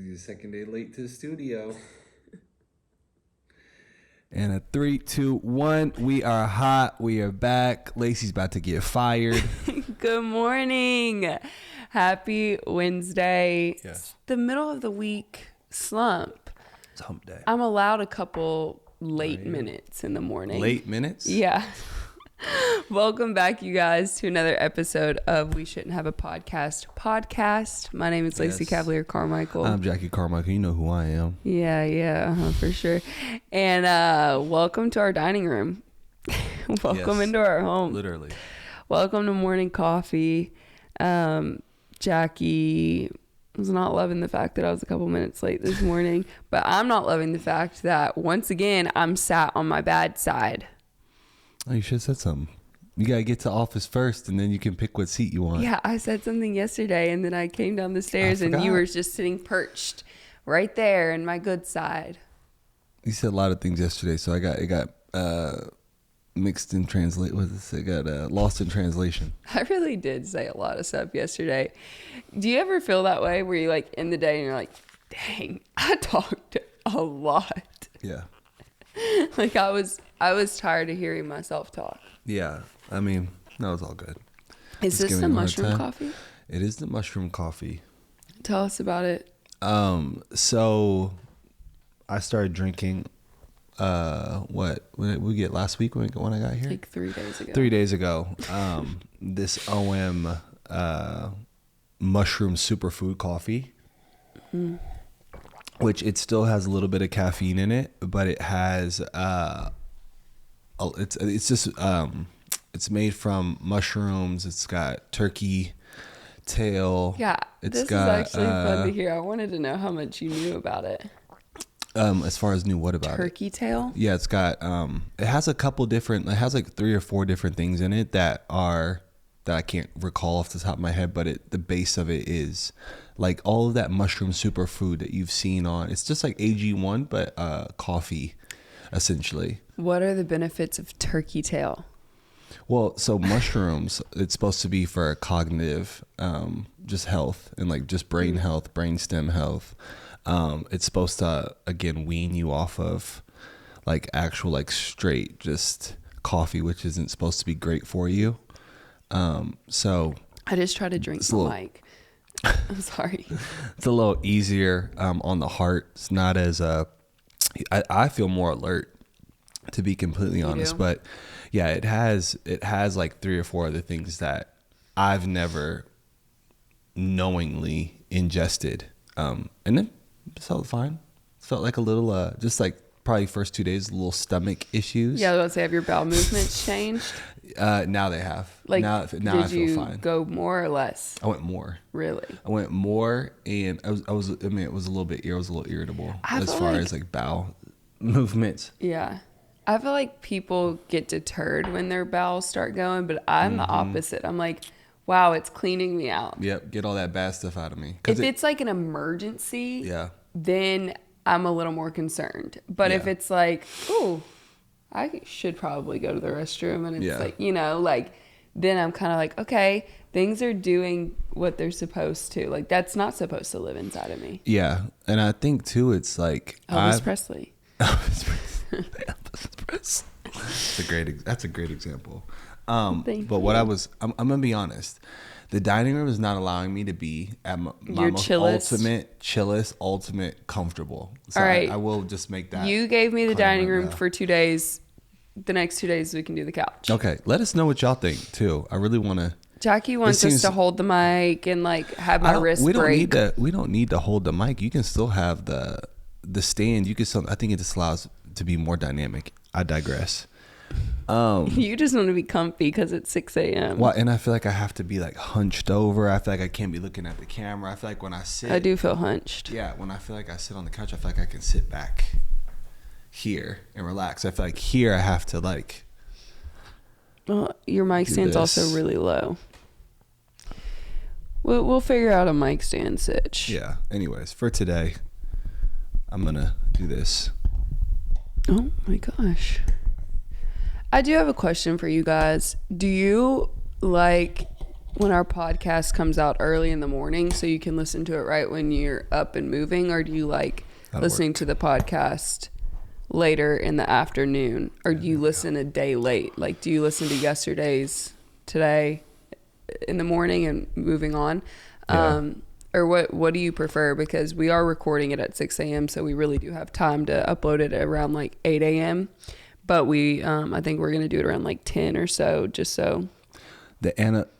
You're second day late to the studio. And a 3, 2, 1. We are hot. We are back. Lacey's about to get fired. Good morning. Happy Wednesday. Yeah. It's the middle of the week slump. It's hump day. I'm allowed a couple late minutes in the morning. Late minutes? Yeah. Welcome back, you guys, to another episode of We Shouldn't Have a Podcast. My name is Lacey Cavalier Carmichael. I'm Jackie Carmichael. You know who I am. Yeah, for sure. And welcome to our dining room. Welcome into our home. Literally. Welcome to morning coffee. Jackie was not loving the fact that I was a couple minutes late this morning, but I'm not loving the fact that once again I'm sat on my bad side. Oh, you should have said something. You got to get to office first, and then you can pick what seat you want. Yeah, I said something yesterday, and then I came down the stairs, and you were just sitting perched right there in my good side. You said a lot of things yesterday, so it got mixed in translate. It got lost in translation. I really did say a lot of stuff yesterday. Do you ever feel that way where you like in the day and you're like, dang, I talked a lot. Yeah. Like I was tired of hearing myself talk. Yeah. I mean, no, it's all good. Is this the mushroom coffee? It is the mushroom coffee. Tell us about it. So I started drinking what we get last week when I got here? Like 3 days ago. 3 days ago. This OM mushroom superfood coffee. Mm. Which it still has a little bit of caffeine in it, but it has it's made from mushrooms. It's got turkey tail. Yeah, this is actually fun to hear. I wanted to know how much you knew about it. As far as knew what about turkey tail? Yeah, it's got it has a couple different. It has like 3 or 4 different things in it that I can't recall off the top of my head, but the base of it is like all of that mushroom superfood that you've seen on. It's just like AG1, but coffee, essentially. What are the benefits of turkey tail? Well, so mushrooms, it's supposed to be for cognitive, just health and like just brain health, brain stem health. It's supposed to, again, wean you off of like actual like straight just coffee, which isn't supposed to be great for you. So I just try to drink the mic. I'm sorry. It's a little easier on the heart. It's not as I feel more alert, to be completely honest. But yeah, it has like 3 or 4 other things that I've never knowingly ingested. And then it felt fine. It felt like a little just like probably first 2 days, little stomach issues. Yeah, I was about to say, have your bowel movements changed? Now they have. Like, now did I feel you fine. go more or less? I went more. Really? I went more, and it was a little irritable as far as like bowel movements. Yeah. I feel like people get deterred when their bowels start going, but I'm the opposite. I'm like, wow, it's cleaning me out. Yep, get all that bad stuff out of me. If it's like an emergency, yeah, then I'm a little more concerned. But if it's like, oh, I should probably go to the restroom, and it's like, like, then I'm kind of like, okay, things are doing what they're supposed to. Like, that's not supposed to live inside of me. Yeah, and I think too, it's like Elvis Presley. Elvis Presley. That's a great example. But what I'm gonna be honest. The dining room is not allowing me to be at my most chillest, ultimate comfortable. So all right. I will just make that. You gave me the dining room for 2 days. The next 2 days we can do the couch. Okay. Let us know what y'all think too. I really want to. Jackie wants us to hold the mic and like have my wrist break. We don't need to hold the mic. You can still have the stand. You can still. I think it just allows to be more dynamic. I digress. You just want to be comfy because it's 6 a.m. Well, and I feel like I have to be like hunched over. I feel like I can't be looking at the camera. I feel like when I sit, I do feel hunched. Yeah, when I feel like I sit on the couch, I feel like I can sit back here and relax. I feel like here I have to like. Well, your mic stand's also really low. We'll figure out a mic stand sitch. Yeah. Anyways, for today, I'm gonna do this. Oh my gosh. I do have a question for you guys. Do you like when our podcast comes out early in the morning so you can listen to it right when you're up and moving, or do you like listening to the podcast later in the afternoon, or do you listen a day late? Like, do you listen to yesterday's today in the morning and moving on? Or what do you prefer? Because we are recording it at 6 a.m. so we really do have time to upload it around like 8 a.m. But I think we're gonna do it around like 10 or so, just so.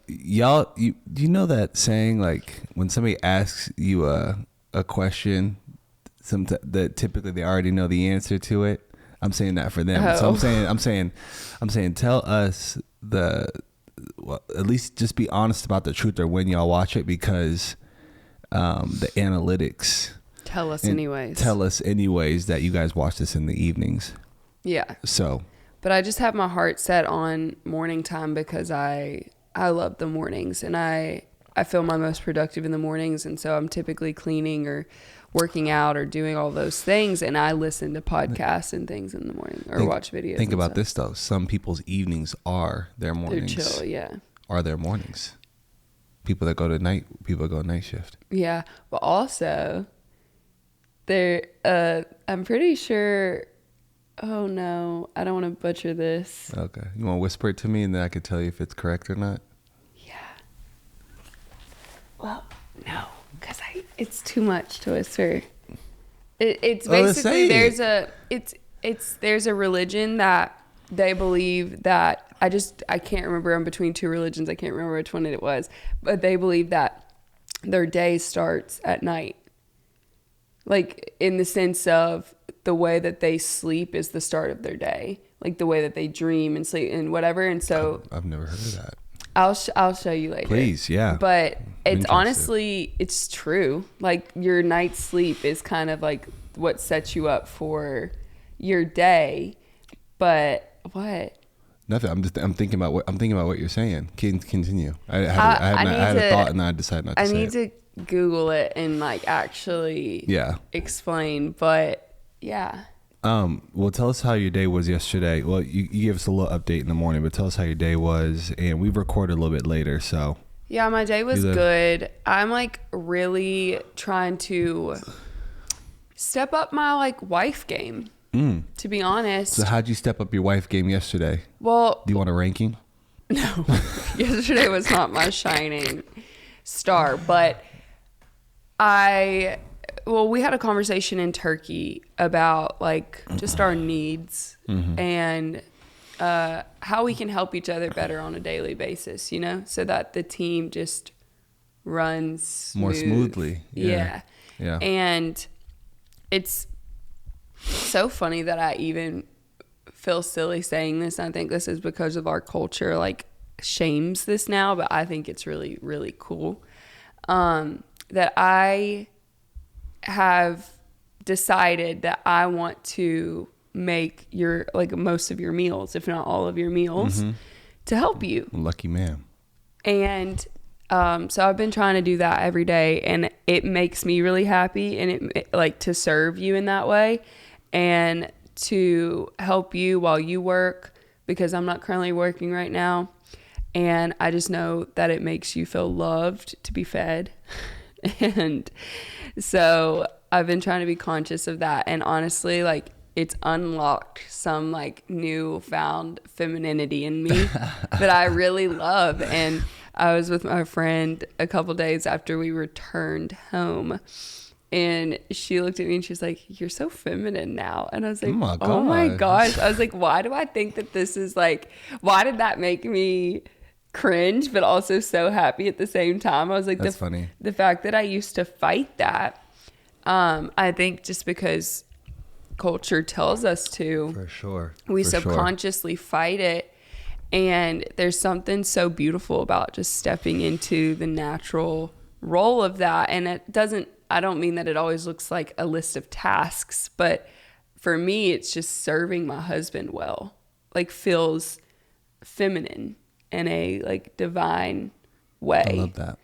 Y'all, do you know that saying, like when somebody asks you a question, that typically they already know the answer to it? I'm saying that for them. So I'm saying tell us at least just be honest about the truth or when y'all watch it, because the analytics tell us anyways that you guys watch this in the evenings. Yeah. So. But I just have my heart set on morning time because I love the mornings, and I feel my most productive in the mornings, and so I'm typically cleaning or working out or doing all those things, and I listen to podcasts and things in the morning or watch videos. Think about this though. Some people's evenings are their mornings. They're chill, yeah. Are their mornings. People that go night shift. Yeah, but also I'm pretty sure. Oh no, I don't want to butcher this. Okay. You want to whisper it to me and then I can tell you if it's correct or not? Yeah. Well, no, because it's too much to whisper. It's basically there's a religion that they believe that I can't remember. I'm between two religions. I can't remember which one it was, but they believe that their day starts at night. Like in the sense of the way that they sleep is the start of their day, like the way that they dream and sleep and whatever. And so I've never heard of that. I'll show you later. Please, yeah. But it's honestly, it's true. Like your night's sleep is kind of like what sets you up for your day. But what? Nothing. I'm thinking about what you're saying. Continue. I had a thought and I decided not to say it. I need to Google it and like actually explain. But yeah. Well, tell us how your day was yesterday. Well, you gave us a little update in the morning, but tell us how your day was, and we recorded a little bit later, so. Yeah, my day was good. I'm like really trying to step up my like wife game, to be honest. So how'd you step up your wife game yesterday? Well, do you want a ranking? No, yesterday was not my shining star, but we had a conversation in Turkey about like just our needs and how we can help each other better on a daily basis, you know, so that the team just runs more smoothly. Yeah. And it's so funny that I even feel silly saying this. I think this is because of our culture, like shames this now, but I think it's really, really cool that I have decided that I want to make most of your meals, if not all of your meals, to help you. Lucky man. And so I've been trying to do that every day, and it makes me really happy, and it like to serve you in that way and to help you while you work, because I'm not currently working right now, and I just know that it makes you feel loved to be fed. And so I've been trying to be conscious of that, and honestly, like, it's unlocked some like newfound femininity in me that I really love. And I was with my friend a couple days after we returned home, and she looked at me and she's like, "You're so feminine now." And I was like, "Oh my gosh." I was like, why do I think that this is like, why did that make me cringe but also so happy at the same time? I was like, that's funny. The fact that I used to fight that, I think just because culture tells us to, for sure, we subconsciously fight it. And there's something so beautiful about just stepping into the natural role of that. And I don't mean that it always looks like a list of tasks, but for me, it's just serving my husband well, like feels feminine in a like divine way. I love that.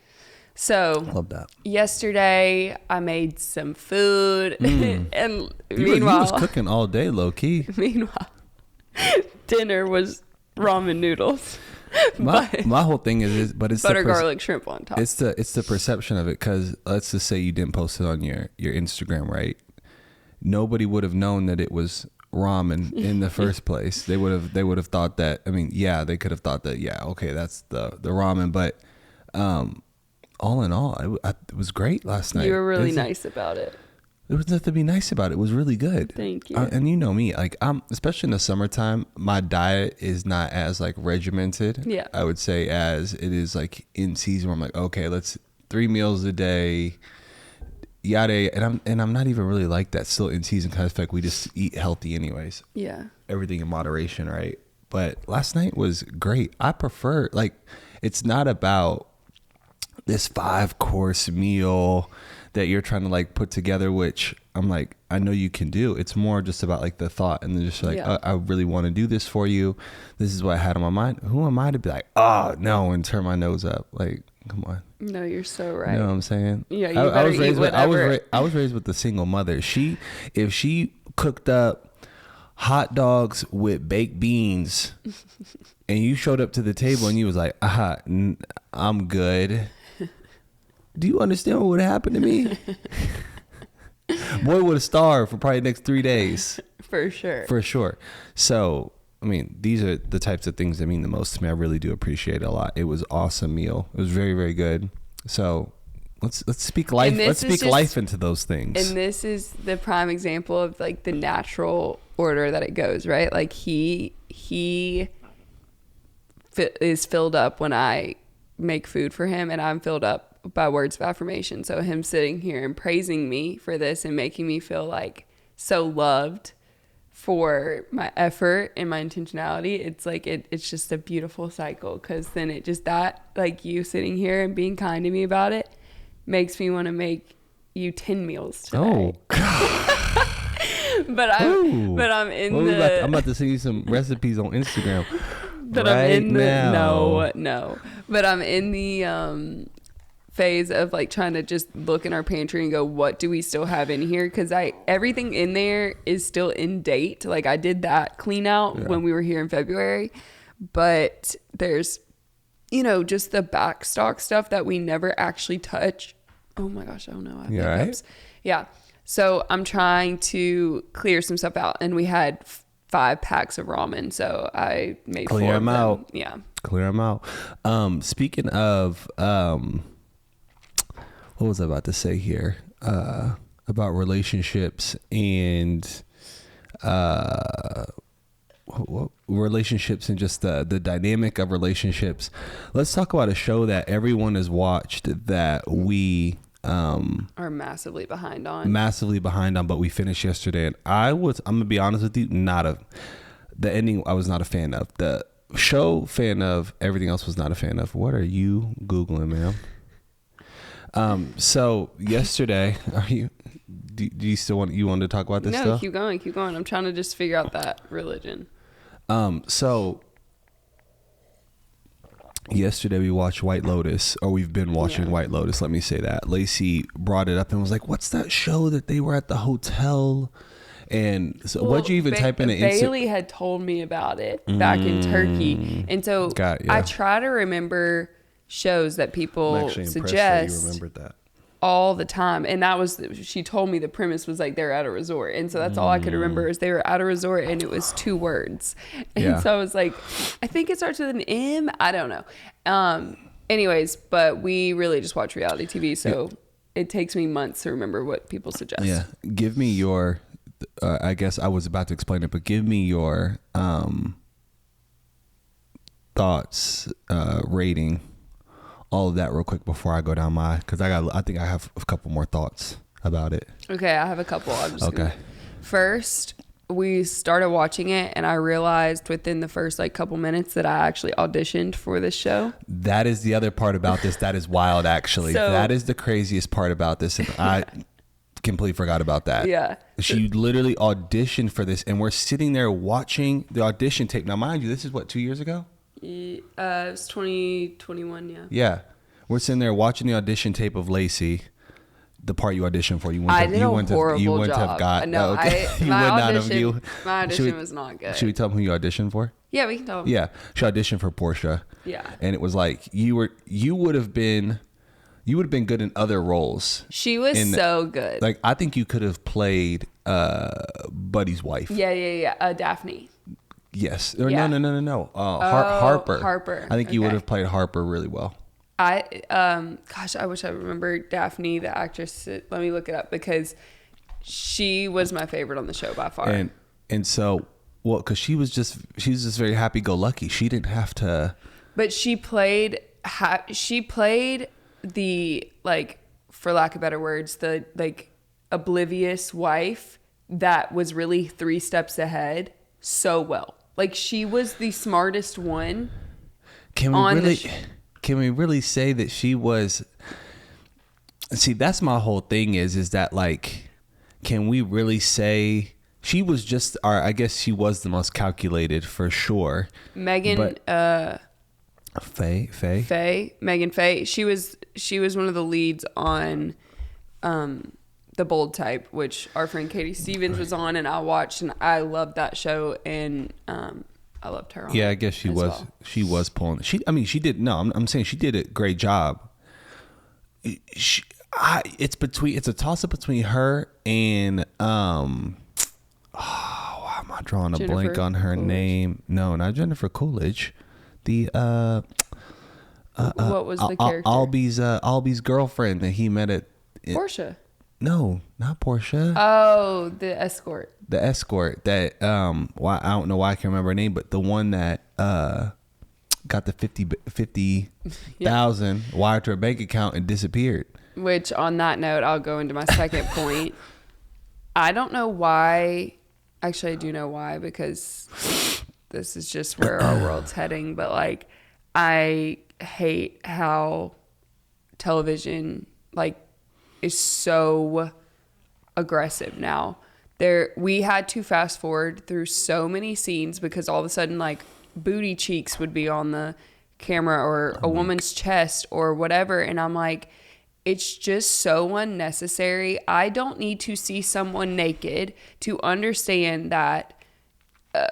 So love that. Yesterday I made some food and you was cooking all day, low key. Meanwhile, dinner was ramen noodles. my whole thing is but it's butter garlic shrimp on top. It's the perception of it, because let's just say you didn't post it on your Instagram, right? Nobody would have known that it was ramen in the first place. They would have thought that, I mean, yeah, they could have thought that, yeah, okay, that's the ramen, but all in all, it was great last night. You were really nice about it. There was nothing to be nice about it. It was really good. Thank you. And you know me, like, especially in the summertime, my diet is not as like regimented. Yeah. I would say as it is like in season where I'm like, okay, let's 3 meals a day, yada. And I'm not even really like that still in season, kind of like we just eat healthy anyways. Yeah. Everything in moderation, right? But last night was great. I prefer, like, it's not about this 5-course meal that you're trying to like put together, which I'm like, I know you can do. It's more just about like the thought, and then just like, I really want to do this for you. This is what I had on my mind. Who am I to be like, oh no, and turn my nose up? Like, come on. No, you're so right. You know what I'm saying? Yeah, you better eat whatever. I was raised with a single mother. If she cooked up hot dogs with baked beans and you showed up to the table and you was like, I'm good. Do you understand what would happen to me? Boy would have starved for probably the next 3 days. For sure. For sure. So, I mean, these are the types of things that mean the most to me. I really do appreciate it a lot. It was an awesome meal. It was very, very good. So let's speak life. Let's speak life into those things. And this is the prime example of like the natural order that it goes, right? Like he is filled up when I make food for him, and I'm filled up by words of affirmation. So him sitting here and praising me for this and making me feel like so loved for my effort and my intentionality, it's like it's just a beautiful cycle, because then it just, that, like, you sitting here and being kind to me about it makes me want to make you 10 meals today. Oh, but I'm in the I'm about to send you some recipes on Instagram. But right I'm in the now. no. But I'm in the phase of like trying to just look in our pantry and go, what do we still have in here? Because everything in there is still in date. Like, I did that clean out when we were here in February, but there's, just the back stock stuff that we never actually touch. Oh my gosh, I don't know. I have hiccups. Right? Yeah. So I'm trying to clear some stuff out, and we had 5 packs of ramen, so I made 4 of them. Clear them out. Yeah. Clear them out. Speaking of, what was I about to say here? About relationships and relationships and just the dynamic of relationships. Let's talk about a show that everyone has watched that we are massively behind on, but we finished yesterday, and I'm gonna be honest with you, the ending I was not a fan of. The show fan of, everything else was not a fan of. What are you Googling, ma'am? So yesterday, do you still want to talk about this stuff? No, keep going. I'm trying to just figure out that religion. So yesterday we watched White Lotus, or we've been watching White Lotus. Let me say that. Lacey brought it up and was like, what's that show that they were at the hotel? And so what'd you even type in? Bailey had told me about it back in Turkey. And so I try to remember shows that people suggest you remembered that all the time, and she told me the premise was like they're at a resort, and so that's all I could remember is they were at a resort, and it was 2 words, and so I was like, I think it starts with an M. I don't know. Anyways, but we really just watch reality TV, so it takes me months to remember what people suggest. Yeah, give me your. I guess I was about to explain it, but give me your thoughts, rating. All of that real quick before I go down because I think I have a couple more thoughts about it. Okay, I have a couple. First, we started watching it, and I realized within the first couple minutes that I actually auditioned for this show. That is the other part about this. That is wild, actually. That is the craziest part about this, and I completely forgot about that. Yeah. She literally auditioned for this, and we're sitting there watching the audition tape. Now, mind you, this is 2 years ago? It was 2021, yeah. Yeah. We're sitting there watching the audition tape of Lacey, the part you auditioned for. I did a horrible job. My audition was not good. Should we tell them who you auditioned for? Yeah, we can tell them. Yeah. She auditioned for Portia. Yeah. And it was like you would have been good in other roles. She was so good. Like, I think you could have played Buddy's wife. Yeah. Daphne. Yes. Or Yeah. No. Harper. Harper. I think you would have played Harper really well. Gosh, I wish I remembered Daphne, the actress. Let me look it up because she was my favorite on the show by far. And so, well, because she was just very happy-go-lucky. She didn't have to. But she played the, like, for lack of better words, the, like, oblivious wife that was really 3 steps ahead so well. Like, she was the smartest one. Can we really say that she was? See, that's my whole thing is that, like, can we really say she was just, or I guess she was the most calculated for sure. Megan Faye. She was one of the leads on The Bold Type, which our friend Katie Stevens was on, and I watched, and I loved that show, and I loved her on I guess she was well. She was pulling she did. No, I'm saying she did a great job. It's a toss up between her and why am I drawing a blank on her name? No, not Jennifer Coolidge. The what was the character? Albie's girlfriend that he met at Portia. No, not Portia. Oh, the escort. The escort that I don't know why I can't remember her name, but the one that got the 50,000 wired to her bank account and disappeared. Which, on that note, I'll go into my second point. I don't know why. Actually, I do know why, because this is just where our world's heading. But, like, I hate how television, like, is so aggressive now. We had to fast forward through so many scenes because all of a sudden, like, booty cheeks would be on the camera or a woman's chest or whatever. And I'm like, it's just so unnecessary. I don't need to see someone naked to understand that a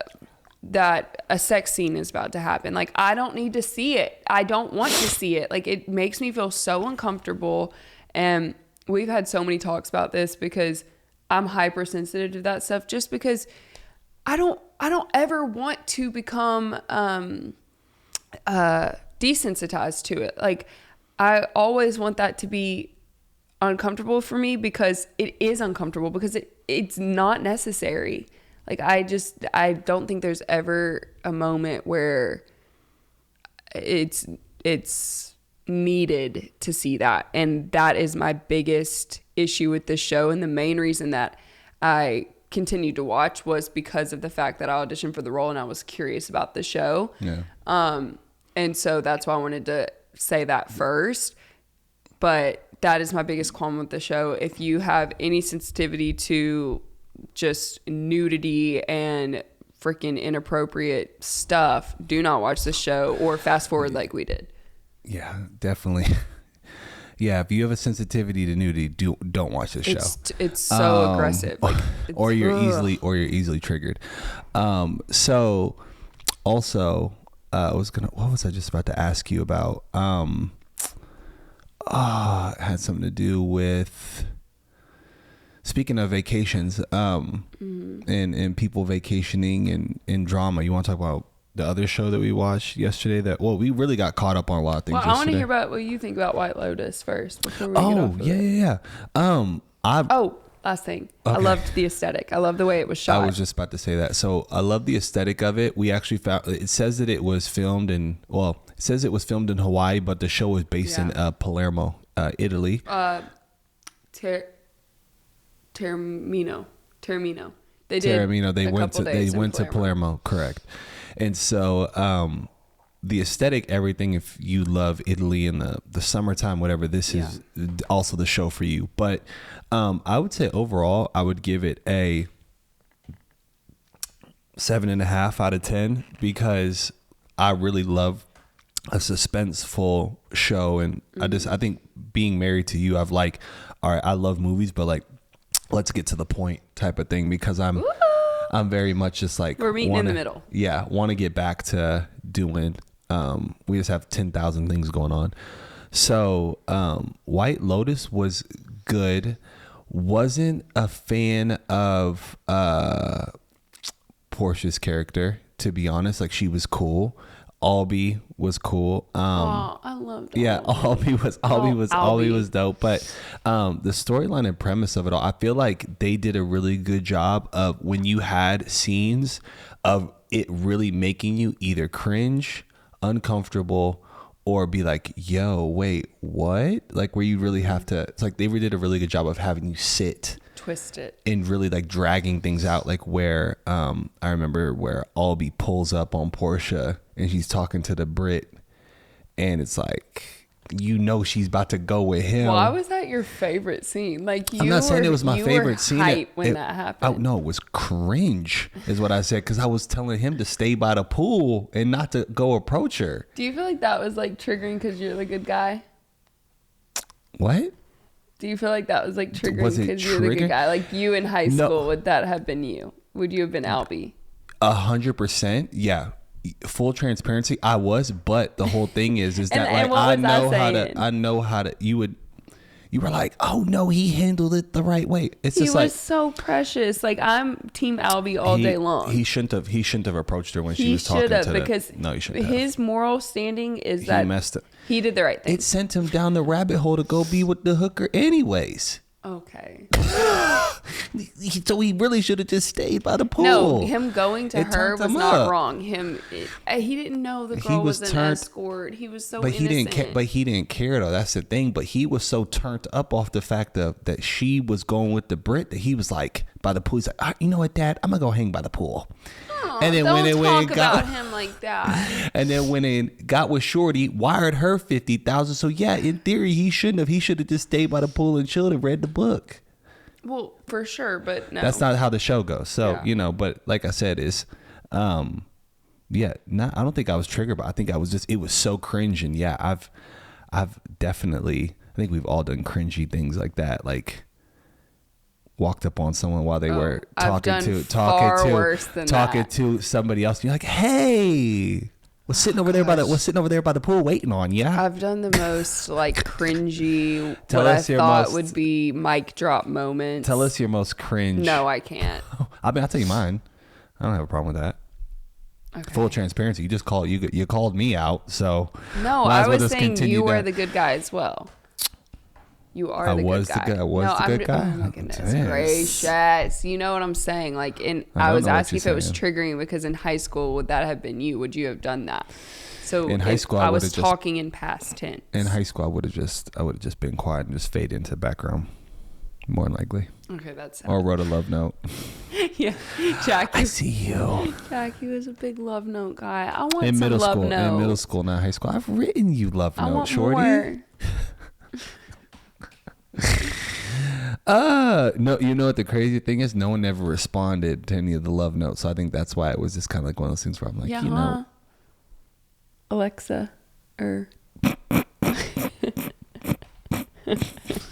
sex scene is about to happen. Like, I don't need to see it. I don't want to see it. Like, it makes me feel so uncomfortable. And we've had so many talks about this because I'm hypersensitive to that stuff, just because I don't ever want to become desensitized to it. Like, I always want that to be uncomfortable for me because it is uncomfortable, because it's not necessary. Like, I don't think there's ever a moment where it's needed to see that. And that is my biggest issue with this show. And the main reason that I continued to watch was because of the fact that I auditioned for the role and I was curious about the show. Yeah. And so that's why I wanted to say that first. But that is my biggest qualm with the show. If you have any sensitivity to just nudity and freaking inappropriate stuff, do not watch the show or fast forward like we did. Yeah, definitely. Yeah, if you have a sensitivity to nudity, don't watch this show. It's so aggressive. Like, or you're easily triggered. So also, what was I just about to ask you about? It had something to do with, speaking of vacations, and people vacationing and drama. You want to talk about the other show that we watched yesterday? We really got caught up on a lot of things. Well, I want to hear about what you think about White Lotus first before we get off of yeah. Last thing. Okay. I loved the aesthetic. I love the way it was shot. I was just about to say that. So I love the aesthetic of it. We actually found, it says that it was filmed in Hawaii, but the show was based in Palermo, Italy. Termino. They went to Palermo, correct. And so the aesthetic, everything, if you love Italy in the summertime, whatever, this is also the show for you. But I would say overall, I would give it a 7.5 out of 10 because I really love a suspenseful show. And I think being married to you, I've like, all right, I love movies, but like, let's get to the point type of thing, because I'm very much just like, we're meeting in the middle. Yeah. Want to get back to doing We just have 10,000 things going on. So White Lotus was good. Wasn't a fan of Portia's character, to be honest. Like, she was cool. Albie was cool. Oh, I loved Albie was dope. But the storyline and premise of it all, I feel like they did a really good job of when you had scenes of it really making you either cringe, uncomfortable, or be like, yo, wait, what? Like, where you really have to, it's like they did a really good job of having you sit, twist it, and really like dragging things out. Like where I remember where Albie pulls up on Portia and she's talking to the Brit, and it's like, you know, she's about to go with him. Why was that your favorite scene? Like, I'm not saying it was my favorite scene. Hype when that happened. Oh no, it was cringe, is what I said, because I was telling him to stay by the pool and not to go approach her. Do you feel like that was like triggering because you're the good guy? What? Do you feel like that was like triggering because you're the good guy? Like, you in high school, would that have been you? Would you have been Albie? 100%, yeah. Full transparency, I was, but the whole thing is that and like I know how to. You were like, oh no, he handled it the right way. It's he just was like so precious. Like, I'm Team Albie all day long. He shouldn't have approached her when she was talking to because no, he shouldn't have. His moral standing is that he messed up. He did the right thing. It sent him down the rabbit hole to go be with the hooker anyways. Okay. So he really should have just stayed by the pool. No, him going to her was not wrong. He didn't know the girl was an escort. He was so innocent. He didn't care though. That's the thing. But he was so turned up off the fact that she was going with the Brit that he was like by the pool. He's like, you know what, Dad? I'm gonna go hang by the pool. And then don't talk about him like that. And then when it got with Shorty, wired her 50,000. So yeah, in theory, he shouldn't have. He should have just stayed by the pool and chilled and read the book. Well, for sure, but no. That's not how the show goes. So but like I said, I don't think I was triggered, but I think I was just. It was so cringe, and yeah, I've definitely. I think we've all done cringy things like that, like. Walked up on someone while they were talking to somebody else. You're like, hey, what's sitting over there by the pool waiting on you? I've done the most like cringy would be mic drop moments. Tell us your most cringe. No, I can't. I'll tell you mine. I don't have a problem with that. Okay. Full transparency. You just called you called me out. So no, I was saying you were the good guy as well. You are the good guy. I was the good guy. Oh my goodness gracious! You know what I'm saying? Like, I was asking if it was triggering because in high school, would that have been you? Would you have done that? So in high school, I was talking in past tense. In high school, I would have just been quiet and just fade into the background, more than likely. Okay, that's sad. Or wrote a love note. Yeah, Jackie. I see you. Jackie was a big love note guy. I want in some middle love school. notes. In middle school, not high school. I've written you love notes, I want shorty. More. No, you know what the crazy thing is? No one ever responded to any of the love notes. So I think that's why it was just kind of like one of those things where I'm like, you know, Alexa,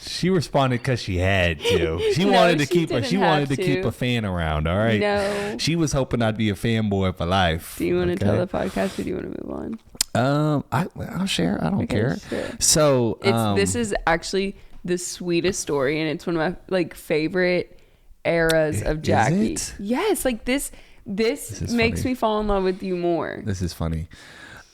she responded because she had to. She wanted to keep a fan around. All right. No. She was hoping I'd be a fanboy for life. Do you want to tell the podcast or do you want to move on? I'll share. I don't care. Sure. So this is actually the sweetest story, and it's one of my like favorite eras of Jackie. Is it? Yes, like this makes me fall in love with you more. This is funny.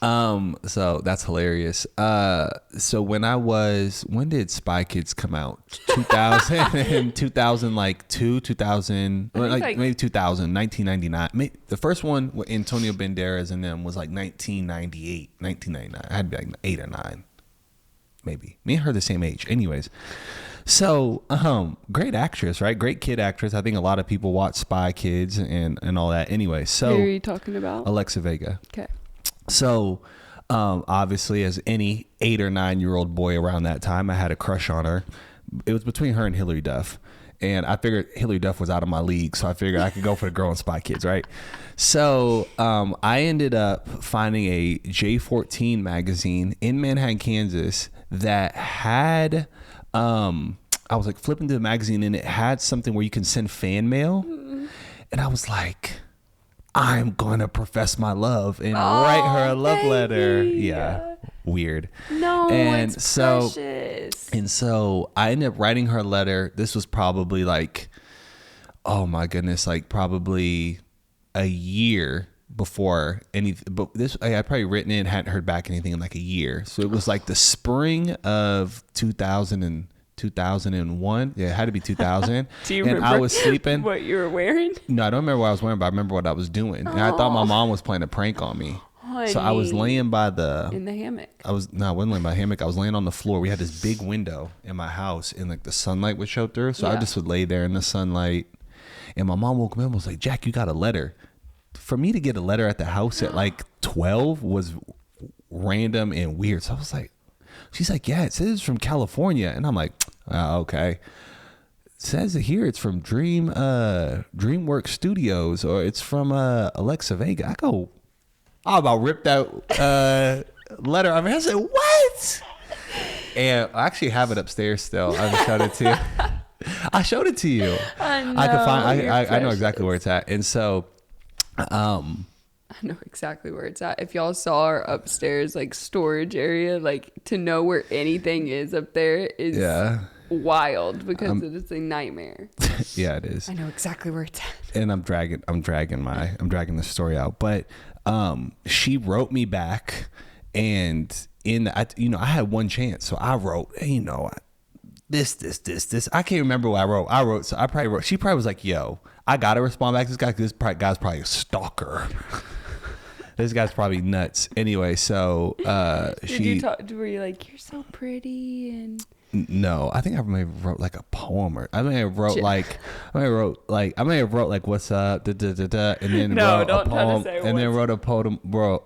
So that's hilarious. So when did Spy Kids come out? 2000, 2002, 2000, maybe 2000, 1999. The first one with Antonio Banderas and them was like 1998, 1999. I had to be like 8 or 9. Maybe. Me and her the same age. Anyways. So, great actress, right? Great kid actress. I think a lot of people watch Spy Kids and all that. Anyway, so. Who are you talking about? Alexa Vega. Okay. So, obviously, as any 8 or 9 year old boy around that time, I had a crush on her. It was between her and Hilary Duff. And I figured Hilary Duff was out of my league, so I figured I could go for the girl in Spy Kids, right? So I ended up finding a J14 magazine in Manhattan, Kansas that had, I was like flipping through the magazine and it had something where you can send fan mail. And I was like, I'm gonna profess my love and write her a love letter. Yeah, weird. No, and it's so precious. and so I ended up writing her a letter. This was probably like, oh my goodness, like probably a year before anything. But this, I had probably written it and hadn't heard back anything in like a year. So it was like the spring of 2001. Yeah, it had to be 2000. Do you and remember I was sleeping. what you were wearing? No, I don't remember what I was wearing, but I remember what I was doing. And I thought my mom was playing a prank on me. Honey, So I was laying by in the hammock. I wasn't laying by the hammock. I was laying on the floor. We had this big window in my house, and like the sunlight would show through. So I just would lay there in the sunlight. And my mom woke me up and was like, Jack, you got a letter. For me to get a letter at the house at like 12 was random and weird. So I was like, she's like, yeah, it says it's from California. And I'm like, oh, okay. It says here it's from DreamWorks Studios, or it's from Alexa Vega. I go, I about ripped out letter. I mean, I said, what? And I actually have it upstairs still. I showed it to you. I showed it to you. I know. I can find. I know exactly where it's at. And so, I know exactly where it's at. If y'all saw our upstairs like storage area, like to know where anything is up there is wild because it is a nightmare. Yeah, it is. I know exactly where it's at. And I'm dragging the story out. But she wrote me back, and I had one chance, so I wrote, hey, this. I can't remember what I wrote. So she probably was like, yo, I gotta respond back to this guy because this guy's probably a stalker. This guy's probably nuts. Anyway, so were you like, you're so pretty? And no, I think I may have wrote like a poem, or I may have wrote like what's up, and then wrote a poem, and then wrote a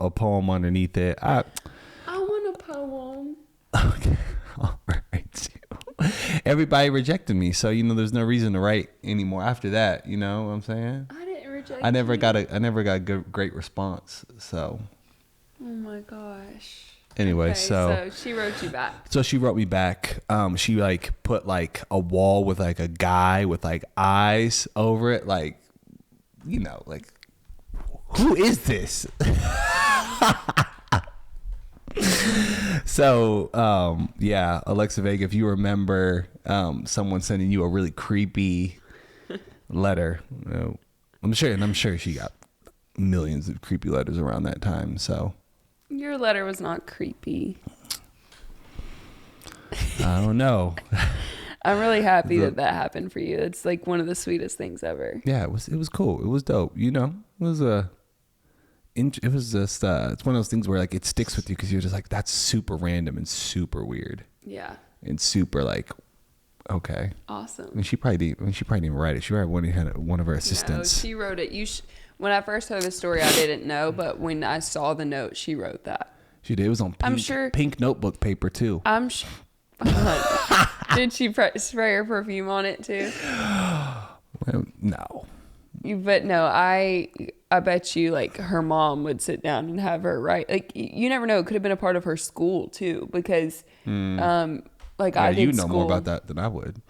poem underneath it. I want a poem. Okay, all right. Everybody rejected me, so there's no reason to write anymore after that. You know what I'm saying? I didn't reject. I never got a great response. So. Oh my gosh. Anyway, okay, so she wrote you back. So she wrote me back. She like put like a wall with like a guy with like eyes over it, like like who is this? So Alexa Vega, if you remember someone sending you a really creepy letter, I'm sure she got millions of creepy letters around that time. So your letter was not creepy. I don't know. I'm really happy that happened for you. It's like one of the sweetest things ever. Yeah, it was cool. It was dope. It was just it's one of those things where like it sticks with you because you're just like, that's super random and super weird. Yeah. And super like, okay. Awesome. And she probably didn't write it. She probably had one of her assistants. No, she wrote it. When I first heard the story, I didn't know, but when I saw the note, she wrote that. She did. It was on pink notebook paper too. I'm sure. Did she spray her perfume on it too? Well, no. But no, I bet you like her mom would sit down and have her write. Like you never know. It could have been a part of her school too, because I did school. More about that than I would.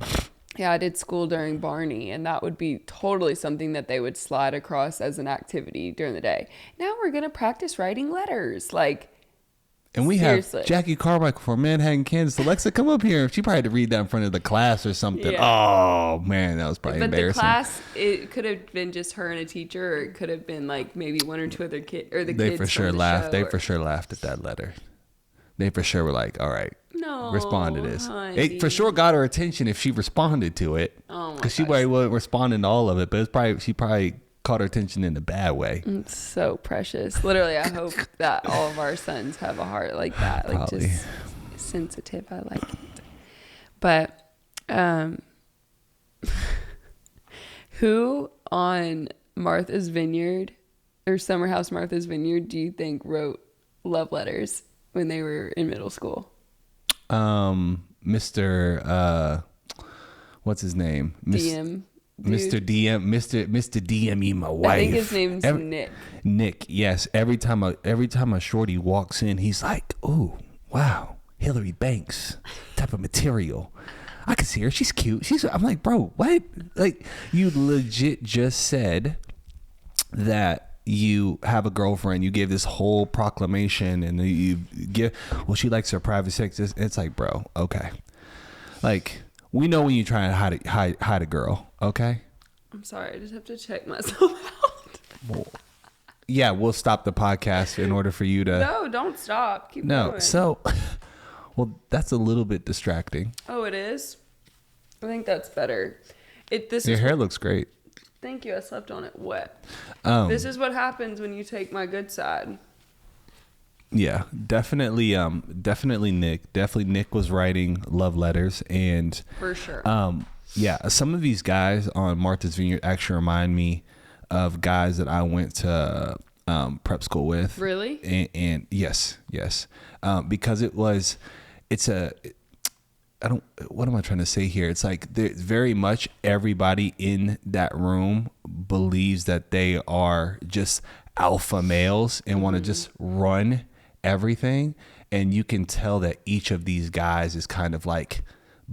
Yeah, I did school during Barney, and that would be totally something that they would slide across as an activity during the day. Now we're gonna practice writing letters, And we seriously. have Jackie Carmichael from Manhattan, Kansas. Alexa, come up here. She probably had to read that in front of the class or something. Yeah. Oh man, that was probably embarrassing. But the class, it could have been just her and a teacher, or it could have been like maybe one or two other kids, or the kids. They for sure laughed. They for sure laughed at that letter. They for sure were like, "All right, respond to this." It for sure got her attention if she responded to it. Oh my gosh. Because she probably wasn't responding to all of it, but she probably caught her attention in a bad way. It's so precious. Literally, I hope that all of our sons have a heart like that, like Probably. just sensitive. I like it. But who on Martha's Vineyard or Summer House Martha's Vineyard do you think wrote love letters when they were in middle school? Mr. What's his name? DM. Mr. DM, Mr. DM, my wife. I think his name's Nick. Nick, yes. Every time a shorty walks in, he's like, "Oh, wow, Hillary Banks type of material. I can see her. She's cute. I'm like, bro, what? Like, you legit just said that you have a girlfriend, you gave this whole proclamation, and you give, well, she likes her private sex. It's like, bro, okay. Like, we know when you try to hide a girl, okay? I'm sorry, I just have to check myself out. Well, yeah, we'll stop the podcast in order for you to... No, don't stop. Keep going. So, well, that's a little bit distracting. Oh, it is? I think that's better. Your hair looks great. Thank you. I slept on it wet. This is what happens when you take my good side. Yeah, definitely Nick. Definitely Nick was writing love letters, and for sure. Yeah, some of these guys on Martha's Vineyard actually remind me of guys that I went to prep school with. Really? And yes. Because what am I trying to say here? It's like very much everybody in that room believes that they are just alpha males and want to just run everything. And you can tell that each of these guys is kind of like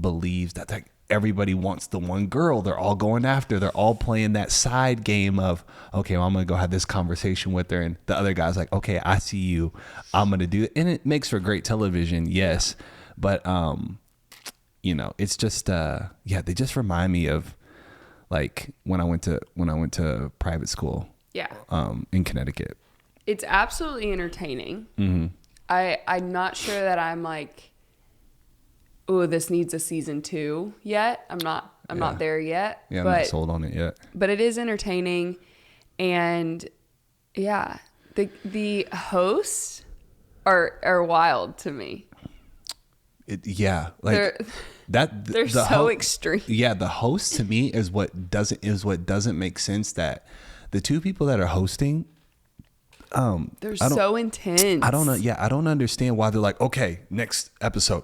believes that everybody wants the one girl they're all going after. They're all playing that side game of, okay, well, I'm going to go have this conversation with her. And the other guy's like, okay, I see you. I'm going to do it. And it makes for great television. Yes. But, it's just, they just remind me of like when I went to private school. Yeah. In Connecticut. It's absolutely entertaining. Mm-hmm. I'm not sure that I'm like, oh, this needs a season 2 yet. I'm not there yet. Yeah, I'm not sold on it yet. But it is entertaining, and yeah, the hosts are wild to me. They're so extreme. Yeah, the host to me is what doesn't make sense. That the two people that are hosting, they're so intense. I don't know. Yeah, I don't understand why they're like, okay, next episode,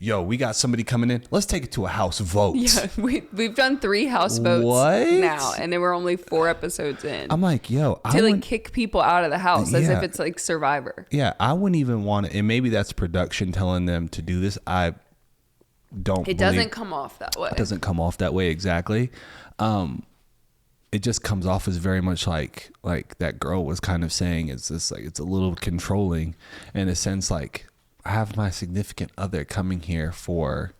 yo, we got somebody coming in. Let's take it to a house vote. Yeah, we've done 3 house votes now, and there were only 4 episodes in. I'm like, yo, kick people out of the house as if it's like Survivor. Yeah, I wouldn't even want it, and maybe that's production telling them to do this. It doesn't come off that way. It doesn't come off that way exactly. It just comes off as very much like that girl was kind of saying. It's just like it's a little controlling in a sense. Like, I have my significant other coming here from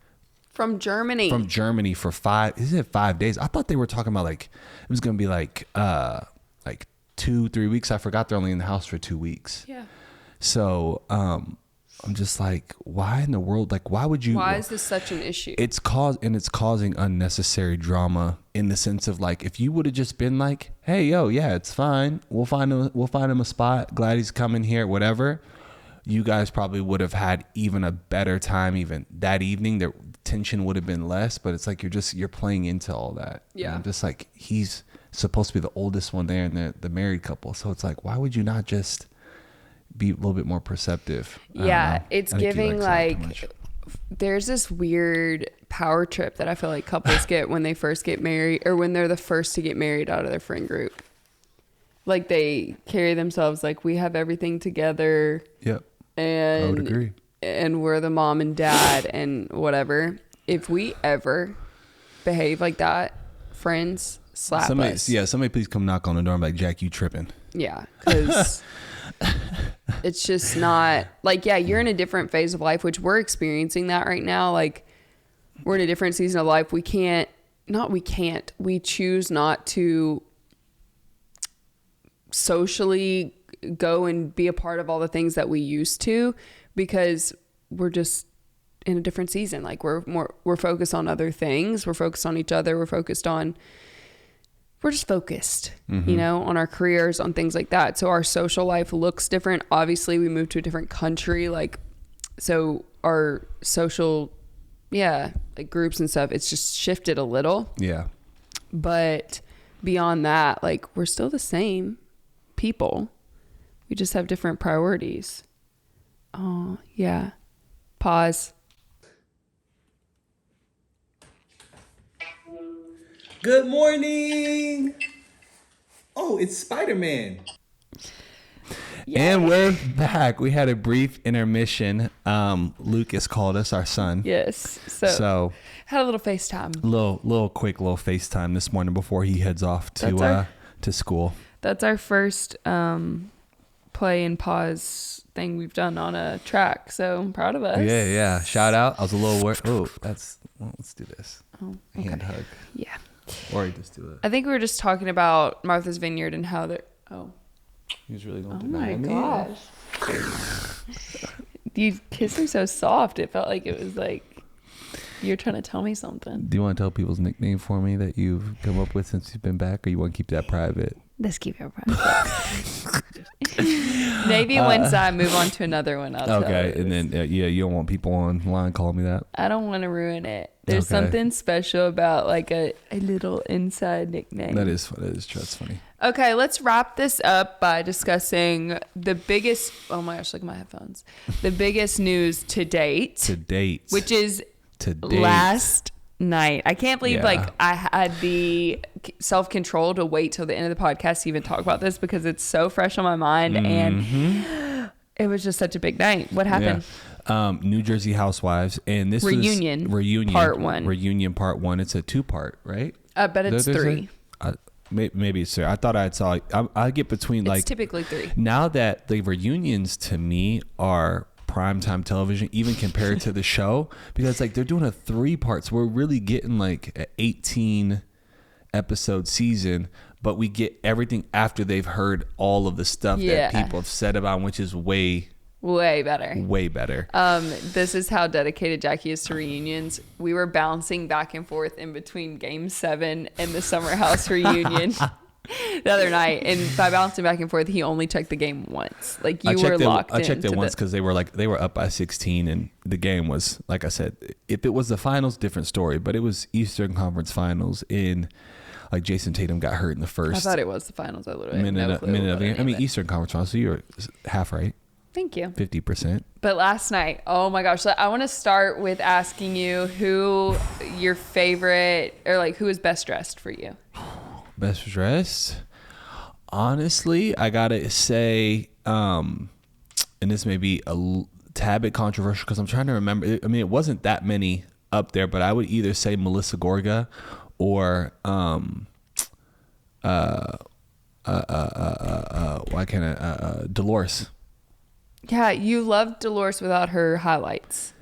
Germany for 5 days. I thought they were talking about like it was gonna be like 2-3 weeks. I forgot they're only in the house for 2 weeks. Yeah. So I'm just like, why in the world? Like, why is this such an issue? It's causing unnecessary drama in the sense of like, if you would have just been like, hey, yo, yeah, it's fine. We'll find him a spot. Glad he's coming here, whatever. You guys probably would have had even a better time even that evening. The tension would have been less, but it's like you're playing into all that. Yeah. And I'm just like, he's supposed to be the oldest one there and the married couple. So it's like, why would you not just be a little bit more perceptive? Yeah, it's giving like there's this weird power trip that I feel like couples get when they first get married or when they're the first to get married out of their friend group. Like they carry themselves like we have everything together. Yep. And I would agree. And we're the mom and dad and whatever. If we ever behave like that, friends, slap us. Yeah, somebody please come knock on the door and be like, Jack, you tripping. Yeah, because it's just not like, yeah, you're in a different phase of life, which we're experiencing that right now. Like we're in a different season of life. We choose not to socially go and be a part of all the things that we used to because we're just in a different season. Like we're focused on other things. We're focused on each other. We're just focused, on our careers, on things like that. So our social life looks different. Obviously we moved to a different country. Like, so our social, like groups and stuff, it's just shifted a little. Yeah. But beyond that, like we're still the same people. We just have different priorities. Oh, yeah. Pause. Good morning. Oh, it's Spider-Man. And we're back. We had a brief intermission. Lucas called us, our son. Yes. So had a little FaceTime. Little FaceTime this morning before he heads off to school. That's our first play and pause thing we've done on a track. So I'm proud of us. Yeah. Shout out. I was a little worried. Let's do this. Oh, okay. Hand hug. Yeah. Or you just do it. I think we were just talking about Martha's Vineyard and how they're. Oh. He was really going to Oh deny my me. gosh. You kissed her so soft. It felt like it was like you're trying to tell me something. Do you want to tell people's nickname for me that you've come up with since you've been back, or you want to keep that private? Let's keep it private. Maybe once I move on to another one, I'll tell Okay, you. and then you don't want people online calling me that. I don't want to ruin it. There's Okay. something special about like a little inside nickname. That's funny. Okay, let's wrap this up by discussing the biggest. Oh my gosh, look at my headphones. The biggest news to date, which is last night. I can't believe I had the self-control to wait till the end of the podcast to even talk about this because it's so fresh on my mind and it was just such a big night. What happened? New Jersey Housewives, and this Reunion part 1. Reunion part 1. It's a 2-part, right? I bet it's 3. Maybe it's 3. I thought I get between It's typically 3. Now that the reunions to me are primetime television, even compared to the show, because like they're doing a 3-part, so we're really getting like an 18 episode season, but we get everything after they've heard all of the stuff that people have said about them, which is way better. This is how dedicated Jackie is to reunions. We were bouncing back and forth in between Game 7 and the Summer House reunion the other night, and by bouncing back and forth, he only checked the game once. Like I checked it once because they were up by 16, and the game was, like I said, if it was the finals, different story, but it was Eastern Conference Finals in. Like Jason Tatum got hurt in the first. I thought it was the finals. I literally minute of the game. I mean, Eastern Conference Finals. So you were half right. Thank you. 50%. But last night, oh my gosh. I want to start with asking you who your favorite, or like who is best dressed for you? Best dressed? Honestly, I got to say, and this may be a tad bit controversial because I'm trying to remember. I mean, it wasn't that many up there, but I would either say Mellisa Gorga or Dolores. Yeah, you loved Dolores without her highlights.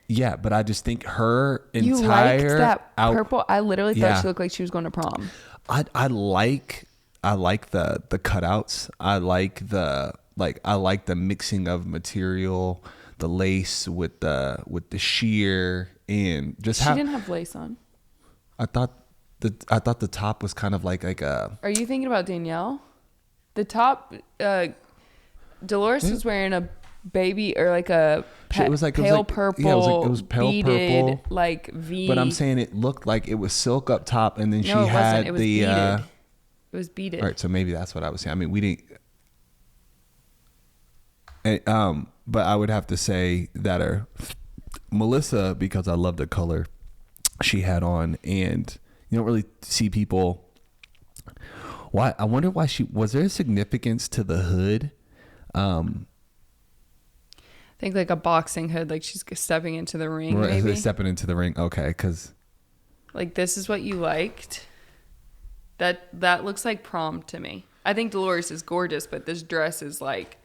Yeah, but I just think her entire you liked that purple. I literally thought she looked like she was going to prom. I like the cutouts. I like the mixing of material, the lace with the sheer, and just she didn't have lace on. I thought the top was kind of like a. Are you thinking about Danielle? The top, Dolores was wearing a baby or like a pale purple. Yeah, it was pale beaded, purple, like V. But I'm saying it looked like it was silk up top, and then she had it was the. Beaded. It was beaded. All right, so maybe that's what I was saying. I mean, we didn't. And, but I would have to say that Mellisa, because I love the color she had on, and you don't really see people. Why? I wonder why was there a significance to the hood? I think like a boxing hood, like she's stepping into the ring. Right, maybe stepping into the ring. Okay, because like this is what you liked. That looks like prom to me. I think Dolores is gorgeous, but this dress is like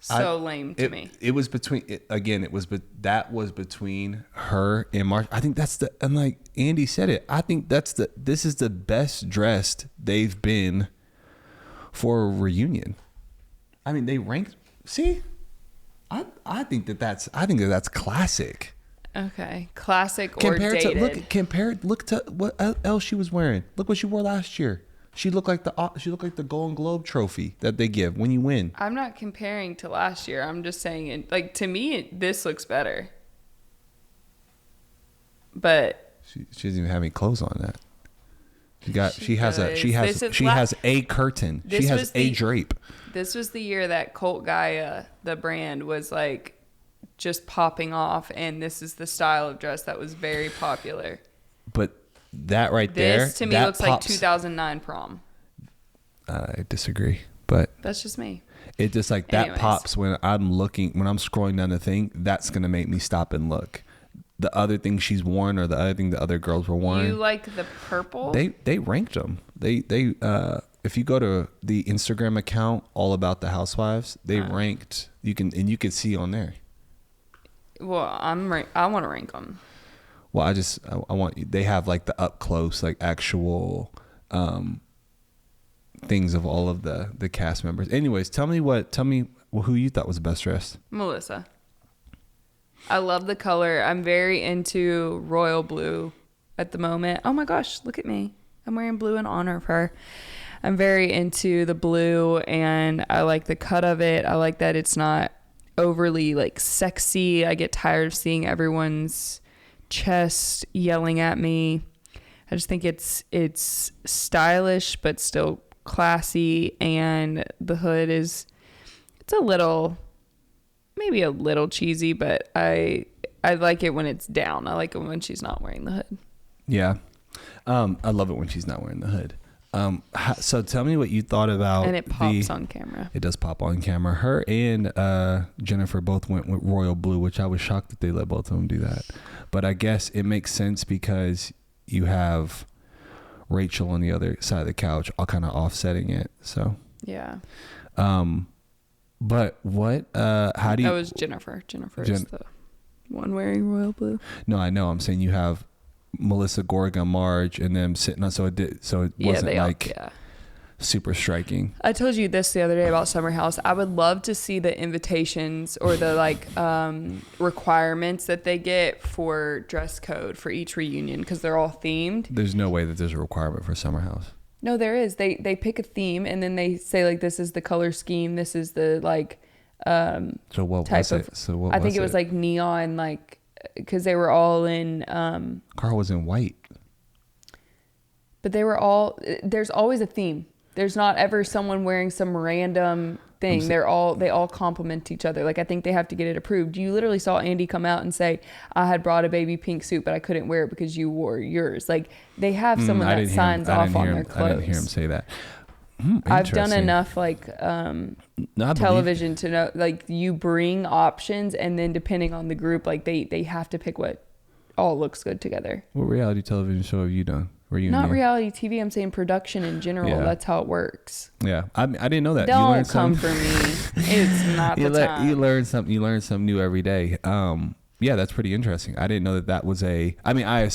so lame to me. It was between that was between her and Marsh. I think and like Andy said it. I think this is the best dressed they've been for a reunion. I mean, they ranked. See, I think that's classic. Okay, classic or dated. Look to what else she was wearing. Look what she wore last year. She looked like the Golden Globe trophy that they give when you win. I'm not comparing to last year. I'm just saying, like, to me, this looks better. But she doesn't even have any clothes on that. She has a curtain. She has a drape. This was the year that Colt Gaia, the brand, was like just popping off, and this is the style of dress that was very popular. But that right there, this to me looks like 2009 prom. I disagree, but that's just me. It just like that pops when I'm scrolling down the thing. That's gonna make me stop and look. The other thing she's worn, or the other thing the other girls were wearing. You like the purple? They ranked them. They if you go to the Instagram account All About the Housewives, they ranked, you can see on there. Well, I want to rank them. Well, I want, they have like the up close, like actual things of all of the cast members. Anyways, tell me who you thought was the best dressed. Mellisa. I love the color. I'm very into royal blue at the moment. Oh my gosh, look at me. I'm wearing blue in honor of her. I'm very into the blue, and I like the cut of it. I like that it's not overly like sexy. I get tired of seeing everyone's chest yelling at me. I just think it's stylish but still classy, and the hood it's maybe a little cheesy, but I like it when it's down. I like it when she's not wearing the hood. Yeah. I love it when she's not wearing the hood. So tell me what you thought about. And it pops on camera. It does pop on camera. Her and Jennifer both went with royal blue, which I was shocked that they let both of them do that. But I guess it makes sense because you have Rachel on the other side of the couch, all kind of offsetting it. So yeah. But what? How do you? That was Jennifer. Jennifer is the one wearing royal blue. No, I know. I'm saying you have Mellisa Gorga, Marge, and them sitting on. So it wasn't super striking. I told you this the other day about Summer House. I would love to see the invitations or the requirements that they get for dress code for each reunion, because they're all themed. There's no way that there's a requirement for Summer House. No, there is. They pick a theme, and then they say like, this is the color scheme. This is the So what type was of, it? So what I think it was like neon, like, because they were all in. Carl was in white. But they were all. There's always a theme. There's not ever someone wearing some random thing. They all complement each other. Like, I think they have to get it approved. You literally saw Andy come out and say, I had brought a baby pink suit, but I couldn't wear it because you wore yours. Like, they have someone that signs off on their clothes. I didn't hear him say that. I've done enough television to know, like, you bring options, and then depending on the group, like they have to pick what all looks good together. What reality television show have you done? Not reality TV. I'm saying production in general. Yeah. That's how it works. Yeah, I didn't know that. Don't come for me. It's not the time. You learn something. You learn something new every day. Yeah, that's pretty interesting. I didn't know that was a. I mean, I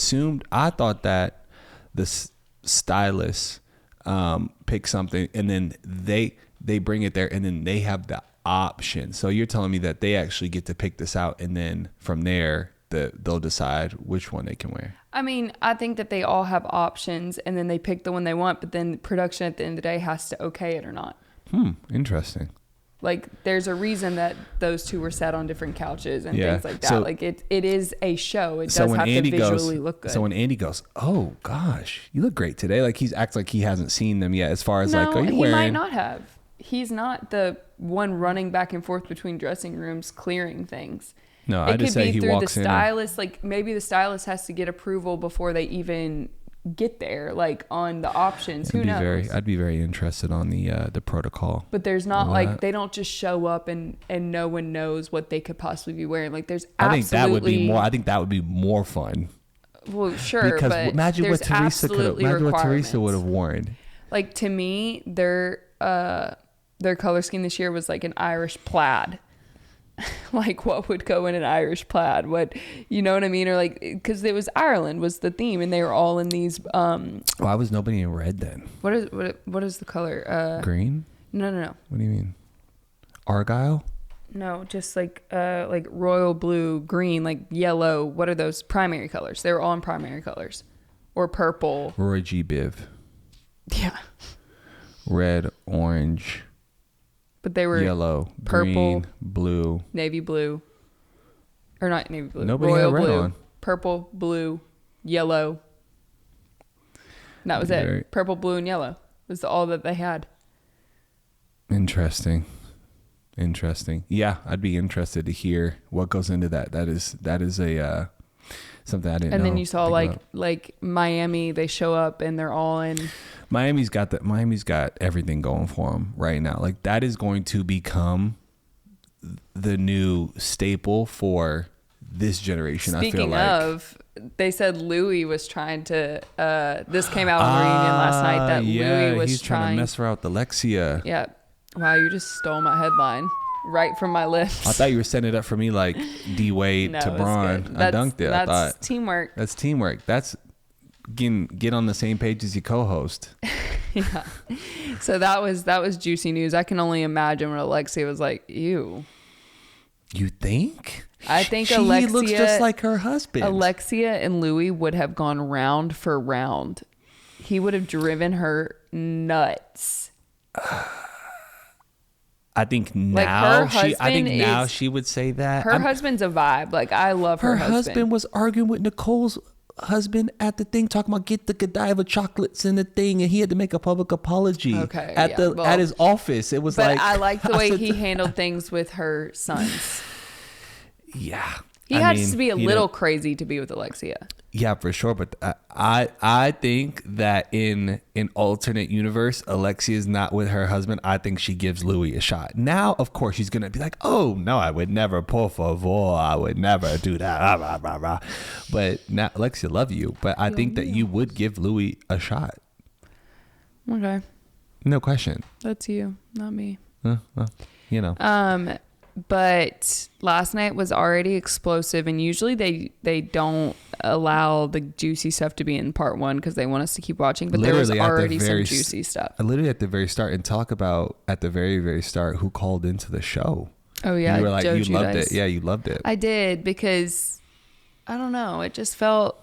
thought that the stylist pick something, and then they bring it there, and then they have the option. So you're telling me that they actually get to pick this out, and then from there they'll decide which one they can wear. I mean, I think that they all have options, and then they pick the one they want, but then production at the end of the day has to okay it or not. Interesting. Like, there's a reason that those two were sat on different couches and things like that. So, like, it is a show. It does have to visually look good. So when Andy goes, oh gosh, you look great today, like, he's acts like he hasn't seen them yet, as far as like, are you wearing? He might not have. He's not the one running back and forth between dressing rooms clearing things. No, I just say he walks in. It could be through the stylist. Like, maybe the stylist has to get approval before they even get there, like, on the options. Who knows? I'd be very interested on the protocol. But there's not like, they don't just show up and no one knows what they could possibly be wearing. Like, there's absolutely. I think that would be more fun. Well, sure, because but imagine what Teresa would have worn. Like, to me, their color scheme this year was like an Irish plaid. Like, what would go in an Irish plaid? What, you know what I mean? Or like, because it was Ireland was the theme, and they were all in these. Why was nobody in red then? What is the color? Green? No. What do you mean? Argyle? No, just like royal blue, green, like yellow. What are those primary colors? They were all in primary colors, or purple. Roy G. Biv. Yeah. Red, orange. But they were yellow, purple, green, blue, navy blue, or not navy blue. Nobody royal had red blue, on. Purple, blue, yellow. And that was it. Purple, blue, and yellow was all that they had. Interesting. Yeah, I'd be interested to hear what goes into that. That is a something I didn't know. And then you saw like Miami, they show up and they're all in. Miami's got everything going for them right now. Like, that is going to become the new staple for this generation. Speaking I feel like. of, they said Louis was trying to. This came out on the reunion last night that Louis was he's trying to mess her out with Alexia. Yeah. Wow, you just stole my headline right from my lips. I thought you were setting it up for me like D Wade No, to it's Braun. good. I dunked it. I That's thought teamwork. that's teamwork. That's get on the same page as your co-host. Yeah. So that was juicy news. I can only imagine what Alexia was like. Ew. You think? I think she Alexia looks just like her husband. Alexia and Louis would have gone round for round. He would have driven her nuts. I think Like, now her husband she would say that. Her husband's a vibe. Like, I love her husband. Her husband was arguing with Nicole's husband at the thing, talking about get the Godiva chocolates in the thing, and he had to make a public apology at his office. It was but like, I like the way he handled things with her sons. Yeah. He has to be a little crazy to be with Alexia. Yeah, for sure. But I think that in an alternate universe, Alexia is not with her husband. I think she gives Louis a shot. Now, of course, she's going to be like, oh, no, I would never, por favor. I would never do that. Rah, rah, rah. But now, Alexia, love you. But I think that you would give Louis a shot. Okay. No question. That's you, not me. Well, you know. But last night was already explosive, and usually they don't allow the juicy stuff to be in part one because they want us to keep watching, but there was already some juicy stuff. Literally at the very start, and talk about at the very, very start who called into the show. Oh yeah, you were like, Joe you loved Giudice. it. Yeah, you loved it. I did, because I don't know, it just felt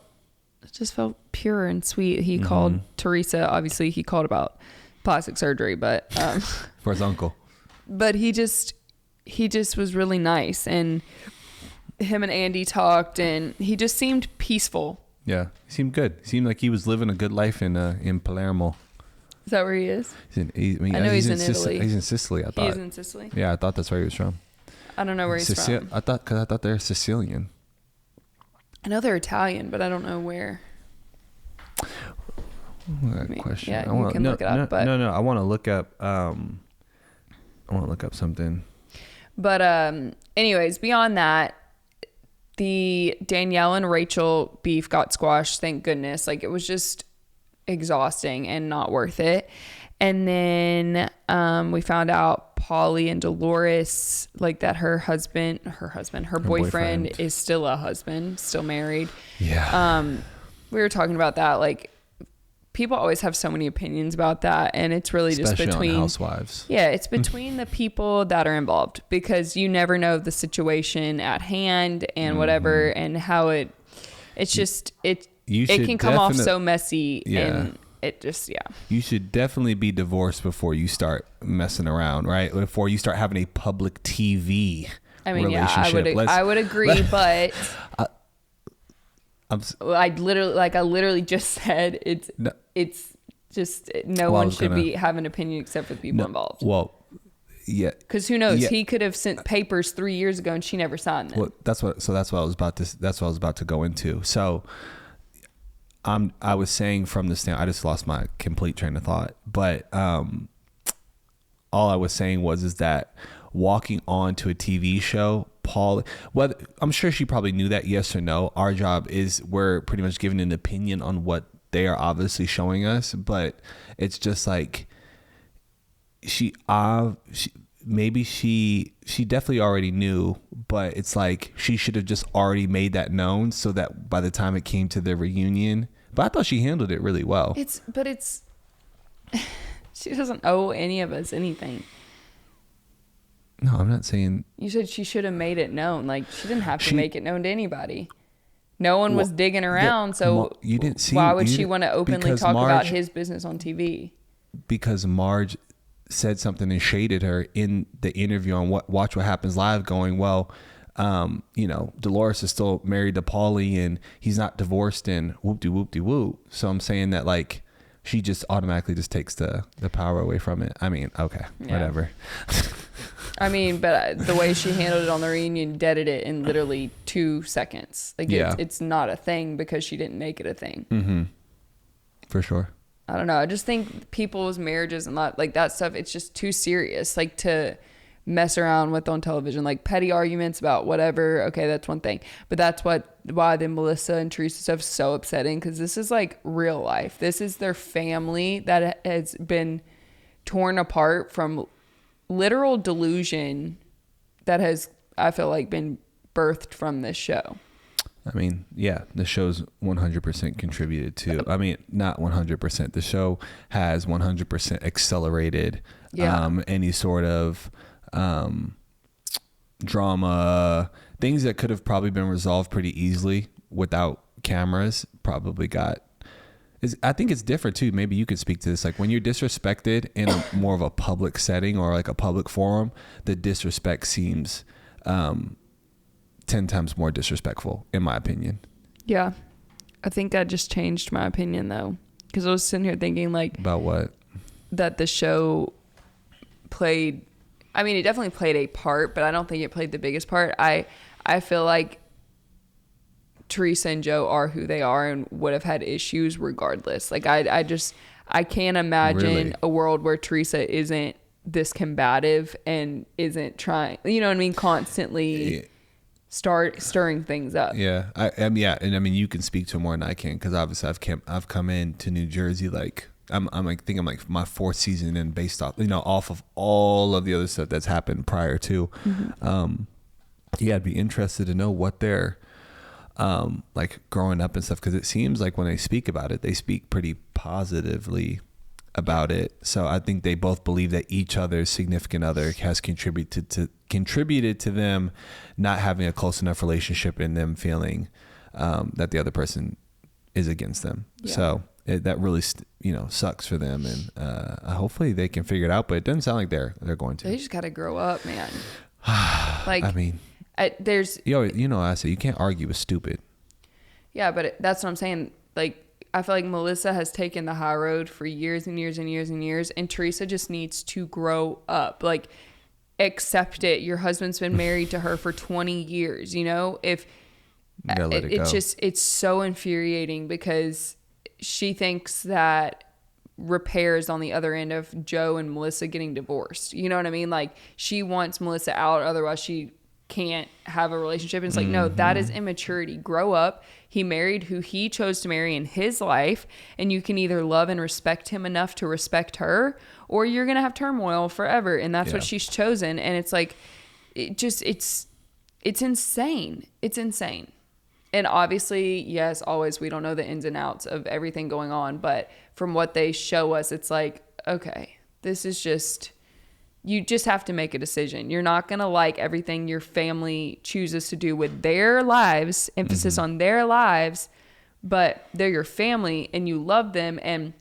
pure and sweet. He called Teresa. Obviously, he called about plastic surgery, but for his uncle. But he just was really nice, and him and Andy talked, and he just seemed peaceful. Yeah, he seemed good. He seemed like he was living a good life in Palermo. Is that where he is? I know he's in Italy. He's in Sicily, I thought. He is in Sicily? Yeah, I thought that's where he was from. I don't know where he's from. I thought they're Sicilian. I know they're Italian, but I don't know where. Question. Yeah, you can look it up. But I want to look up. I want to look up something. But anyways, beyond that, the Danielle and Rachel beef got squashed. Thank goodness. Like, it was just exhausting and not worth it. And then we found out Pauly and Dolores, like, that her boyfriend is still a husband, still married. Yeah. We were talking about that, like, people always have so many opinions about that, and it's really especially just between on Housewives. Yeah, it's between the people that are involved, because you never know the situation at hand and whatever, and how it's just it can come off so messy. Yeah. And it just You should definitely be divorced before you start messing around, right? Before you start having a public TV relationship. I would agree, but I literally just said it's just no one should have an opinion except for the people involved. Well, yeah. Because who knows? Yeah. He could have sent papers 3 years ago and she never signed them. Well, that's what I was about to go into. So I was saying from the stand, I just lost my complete train of thought. But all I was saying is that walking on to a TV show, Paul, well, I'm sure she probably knew that, yes or no. Our job is we're pretty much giving an opinion on what they are obviously showing us, but it's just like she definitely already knew, but it's like she should have just already made that known so that by the time it came to the reunion. But I thought she handled it really well. She doesn't owe any of us anything. No, I'm not saying. You said she should have made it known. Like, she didn't have to make it known to anybody. No one was digging around, so you didn't see. Why would she want to openly talk about his business on TV? Because Marge said something and shaded her in the interview on Watch What Happens Live, going, well, Dolores is still married to Pauly and he's not divorced, and whoop-de-whoop-de-whoop. So I'm saying that, like, she just automatically just takes the power away from it. I mean, okay, whatever. I mean, but the way she handled it on the reunion, deaded it in literally 2 seconds. Like, it's not a thing because she didn't make it a thing. Mm-hmm. For sure. I don't know. I just think people's marriages and like that stuff, it's just too serious. Like, to mess around with on television, like petty arguments about whatever. Okay, that's one thing, but that's why the Mellisa and Teresa stuff is so upsetting, because this is like real life. This is their family that has been torn apart from literal delusion that has, I feel like, been birthed from this show. I mean, yeah, the show's 100% contributed to, I mean, not 100%. The show has 100% accelerated any sort of drama, things that could have probably been resolved pretty easily without cameras probably got. I think it's different too. Maybe you could speak to this. Like when you're disrespected in a more of a public setting or like a public forum, the disrespect seems 10 times more disrespectful, in my opinion. Yeah. I think that just changed my opinion though. Because I was sitting here thinking like... About what? That the show played... I mean, it definitely played a part, but I don't think it played the biggest part. I feel like Teresa and Joe are who they are and would have had issues regardless. Like I can't imagine a world where Teresa isn't this combative and isn't trying, you know what I mean, constantly stirring things up. Yeah, yeah, and I mean you can speak to it more than I can, because obviously I've come into New Jersey like I'm like my fourth season, and based off off of all of the other stuff that's happened prior to. Yeah, I'd be interested to know what they're like growing up and stuff, because it seems like when they speak about it, they speak pretty positively about it. So I think they both believe that each other's significant other has contributed to them not having a close enough relationship and them feeling that the other person is against them. Yeah. So that really sucks for them, and hopefully they can figure it out. But it doesn't sound like they're going to. They just got to grow up, man. Like I mean, there's I say you can't argue with stupid. Yeah, but that's what I'm saying. Like I feel like Mellisa has taken the high road for years and years and years and years, and Teresa just needs to grow up. Like, accept it. Your husband's been married to her for 20 years. If it's so infuriating, because she thinks that repair is on the other end of Joe and Mellisa getting divorced. You know what I mean? Like, she wants Mellisa out, otherwise she can't have a relationship. And it's like, no, that is immaturity. Grow up. He married who he chose to marry in his life, and you can either love and respect him enough to respect her, or you're gonna have turmoil forever. And that's what she's chosen. And it's like, it's insane. It's insane. And obviously, yes, always, we don't know the ins and outs of everything going on, but from what they show us, it's like, okay, this is just, you just have to make a decision. You're not going to like everything your family chooses to do with their lives, emphasis on their lives, but they're your family and you love them. And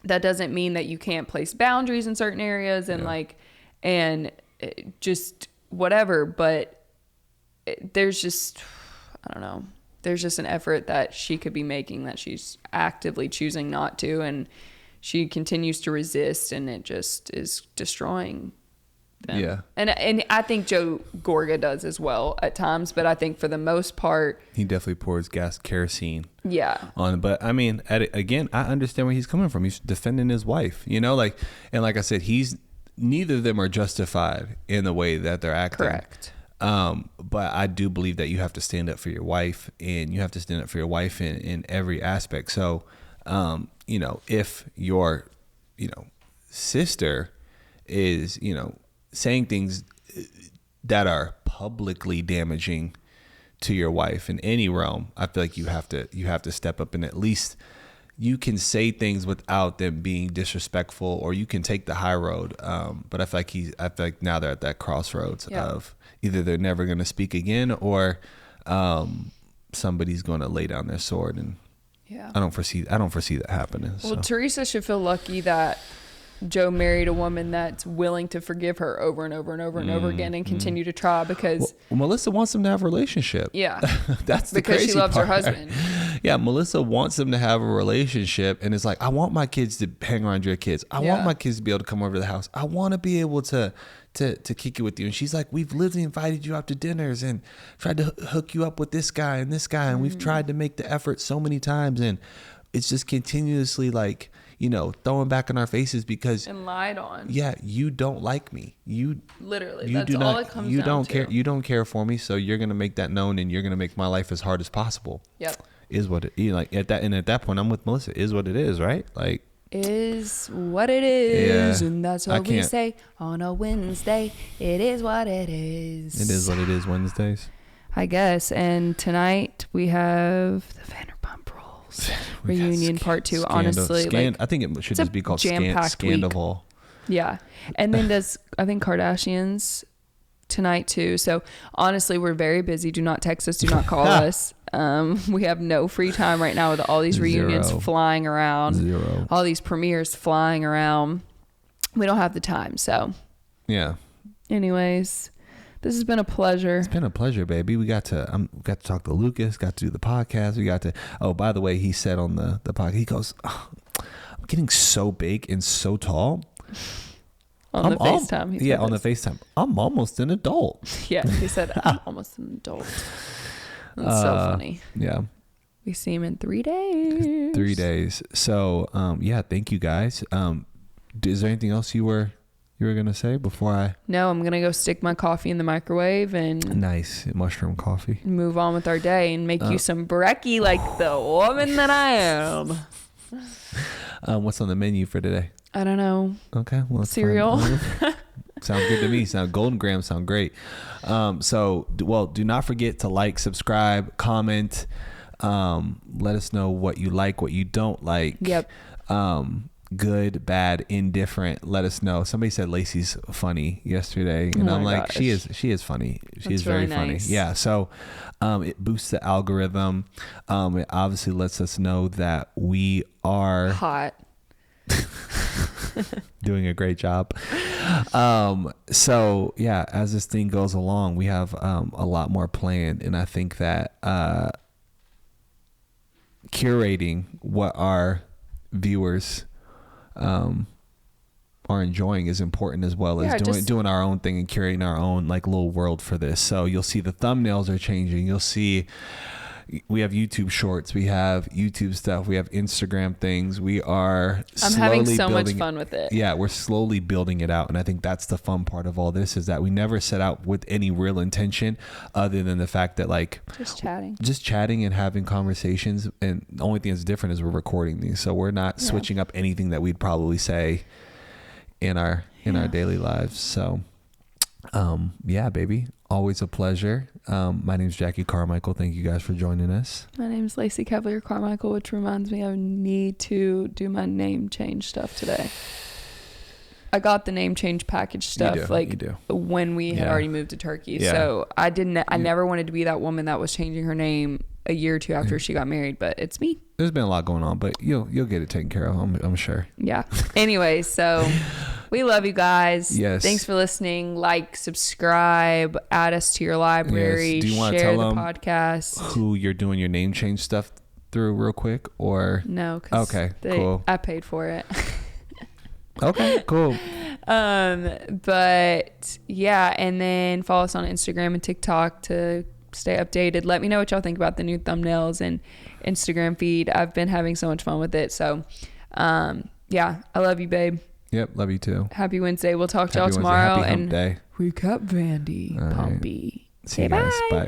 that doesn't mean that you can't place boundaries in certain areas and just whatever. But there's just, I don't know. There's just an effort that she could be making that she's actively choosing not to, and she continues to resist, and it just is destroying them. Yeah. And I think Joe Gorga does as well at times, but I think for the most part, he definitely pours kerosene. Yeah. On, but I mean, again, I understand where he's coming from. He's defending his wife, and like I said, neither of them are justified in the way that they're acting. Correct. But I do believe that you have to stand up for your wife, and you have to stand up for your wife in every aspect. So, if your, sister is, saying things that are publicly damaging to your wife in any realm, I feel like you have to step up, and at least you can say things without them being disrespectful, or you can take the high road. But I feel like now they're at that crossroads of either they're never going to speak again, or somebody's going to lay down their sword. And I don't foresee that happening. Well, Teresa should feel lucky that Joe married a woman that's willing to forgive her over and over and over and over again, and continue to try, because Mellisa wants them to have a relationship. Yeah. That's the because crazy she loves part. her husband. Yeah, Mellisa wants them to have a relationship, and it's like, I want my kids to hang around your kids. I want my kids to be able to come over to the house. I want to be able to kick it with you. And she's like, we've literally invited you out to dinners and tried to hook you up with this guy and this guy, and we've tried to make the effort so many times, and it's just continuously like, throwing back in our faces because and lied on. Yeah, you don't like me. You literally. You that's do all not. it comes You down don't to. care. You don't care for me, so you're gonna make that known, and you're gonna make my life as hard as possible. Yep. Is what it like at that point. I'm with Melissa. Is what it is, right? Like. Is what it is, Yeah, and that's what we say on a Wednesday. It is what it is. It is what it is. Wednesdays, I guess. And tonight we have the Vanderpump Rules reunion part 2. Honestly, I think it should just be called Scandival. Yeah, and then I think Kardashians tonight too. So honestly, we're very busy. Do not text us. Do not call us. We have no free time right now with all these reunions flying around. All these premieres flying around. We don't have the time. So yeah. Anyways, this has been a pleasure. It's been a pleasure, baby. We got to talk to Lucas. Got to do the podcast. We got to. Oh, by the way, he said on the podcast, he goes, "I'm getting so big and so tall." On the FaceTime. On the FaceTime. I'm almost an adult. Yeah, he said, I'm almost an adult. That's so funny. Yeah. We see him in 3 days. 3 days. So, thank you guys. Is there anything else you were going to say before I... No, I'm going to go stick my coffee in the microwave and... Nice. Mushroom coffee. Move on with our day and make you some brekkie like the woman that I am. What's on the menu for today? I don't know. Okay. Well, cereal. Sounds good to me. Golden grams sound great. Do not forget to like, subscribe, comment. Let us know what you like, what you don't like. Yep. Good, bad, indifferent. Let us know. Somebody said Lacey's funny yesterday, and I'm like, gosh. She is funny. She is very funny. Nice. Yeah. So, it boosts the algorithm. It obviously lets us know that we are hot. Doing a great job. So yeah, as this thing goes along, we have a lot more planned, and I think that curating what our viewers are enjoying is important, as well as doing our own thing and curating our own like little world for this. So you'll see the thumbnails are changing. You'll see we have YouTube shorts, we have YouTube stuff, we have Instagram things. I'm having so much fun with it. Yeah, we're slowly building it out, and I think that's the fun part of all this, is that we never set out with any real intention other than the fact that like just chatting and having conversations, and the only thing that's different is we're recording these, so we're not switching up anything that we'd probably say in our daily lives. So baby, always a pleasure. My name's Jackie Carmichael. Thank you guys for joining us. My name's Lacey Cavalier Carmichael, which reminds me I need to do my name change stuff today. I got the name change package stuff when we had already moved to Turkey. Yeah. So I never wanted to be that woman that was changing her name a year or two after she got married, but it's me. There's been a lot going on, but you'll get it taken care of, I'm sure. Yeah. Anyway, so we love you guys. Yes. Thanks for listening. Like, subscribe, add us to your library. Yes. Do you want to share tell the them podcast? Who you're doing your name change stuff through real quick, or no? Okay, cool. I paid for it. Okay, cool. But yeah, and then follow us on Instagram and TikTok to stay updated. Let me know what y'all think about the new thumbnails and Instagram feed. I've been having so much fun with it. So, I love you, babe. Yep, love you too. Happy Wednesday. We'll talk to y'all tomorrow. Happy hump day. Recap Vandy. All right. Pumpy. See you guys. Bye.